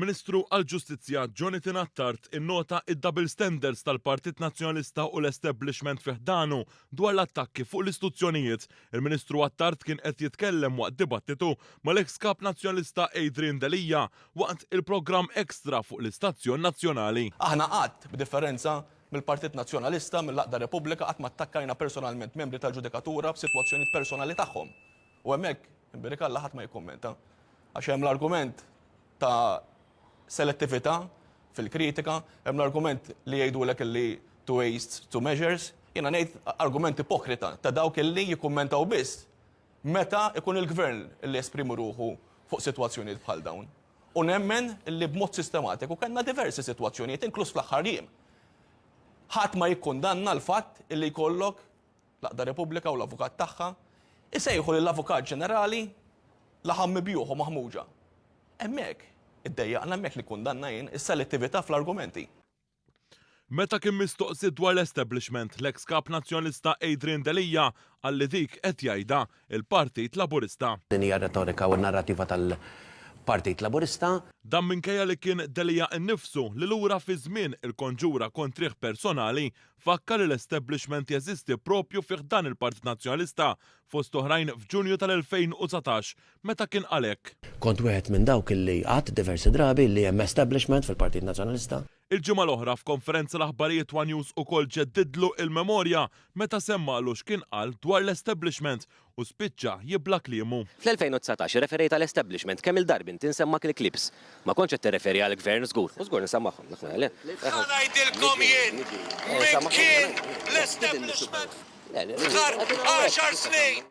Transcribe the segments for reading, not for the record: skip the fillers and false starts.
Il-Ministru għall-Ġustizzja Jonathan Attard innota id-double standards tal-Partit Nazzjonalista u l-establishment fiħdanu dwar l-attakki fuq l-istituzzjonijiet. Il-Ministru Attard kien qed jitkellem waqt dibattitu mal-ex kap nazzjonalista Adrian Delija waqt il-programm Extra fuq l-Istazzjon Nazzjonali. Aħna qatt b'differenza mill-Partit Nazzjonalista mill-Aqda Repubblika qatt ma attakkajna personalment membri tal-ġudikatura b'sitwazzjonijiet personali tagħhom. U hemmhekk imbirika ħadd ma jikkummenta għax hemm l-argument ta' selettività fil-kritika, hemm l-argument li jgħidulek li two ways, two measures, jiena ngħid argument ipokrita ta' dawk illi jikkummentaw biss meta ikun il-gvern li esprimu ruħu fuq sitwazzjonijiet bħal dawn. U nemmen li b'mod sistematiku kellna diversi sitwazzjonijiet inkluż fl-aħħar jiem. Ħadd ma jikkundanna l-fatt illi jkollok l-Aqda Repubblika u l-avukat tagħha isejħu lill-Avukat Ġenerali laħam mibjuħu maħmuġa. Hemmhekk iddejjaqna hemmhekk li kundanna jien is-selettività fl-argumenti. Meta kien mistoqsi dwar l-establishment, l-ex kap nazzjonalista Adrian Delija għalli dik qed jgħidha il-Partit Laburista. Din hija retorika u narrativa tal-Partit Laburista. Dan minkejja li kien Delija nnifsu li lura fi żmien il-konġura kontrih personali fakkar l-establishment jeżisti propju fih dan il-Partit Nazzjonalista fost oħrajn f'Ġunju tal-2019 meta kien għalhekk. Kont wieħed minn dawk illi qatt diversi drabi li hemm establishment fil-Partit Nazzjonalista. Il-ġimgħa l-oħra f'konferenza l-aħbarijiet One News ukoll ġeddidlu il-memorja meta semmalu x'kien qal dwar l-establishment u spiċċa jibla kliemu. Fl-2019 referejt għall-establishment kemm il-darbin tinsemmak il-klips. Ma kontx qed tirreferi għall-gvern żgur. U żgur nisemmaħhom. Ngħidilkom jien min kien l-establishment f'dar 10 snin.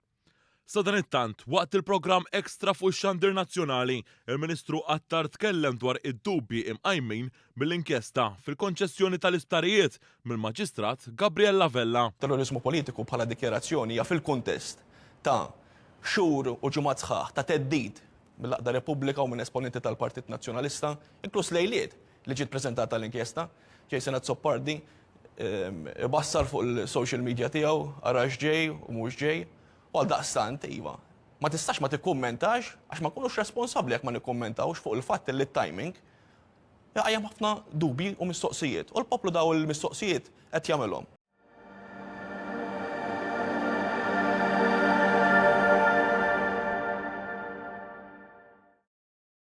Sa dan it-tant, waqt il-programm Extra fuq ix-Xandir Nazzjonali, il-Ministru Attard tkellem dwar id-dubji imqajmin mill-inkjesta fil-konċessjoni tal-isptarijiet mill-Maġistrat Gabriella Vella. Terrorizmu politiku bħala dikjerazzjoni hija fil-kuntest ta' xhur u ġimgħat sħaħ ta' teddid mill-Aqda Repubblika u minn esponenti tal-Partit Nazzjonalista, inkluż lejliet li ġiet preżentata l-inkjesta, ġej Senat Soppardi bassar fuq il-social media tiegħu ara x'ġej u mhux ġej. U għal daqstant, iva, ma tistax ma tikkummentax għax ma nkunux responsabbli jekk ma nikkummentawx fuq il-fatt li t-timing jaqajjem ħafna dubi u mistoqsijiet. U l-poplu daw il-mistoqsijiet qed jagħmelhom.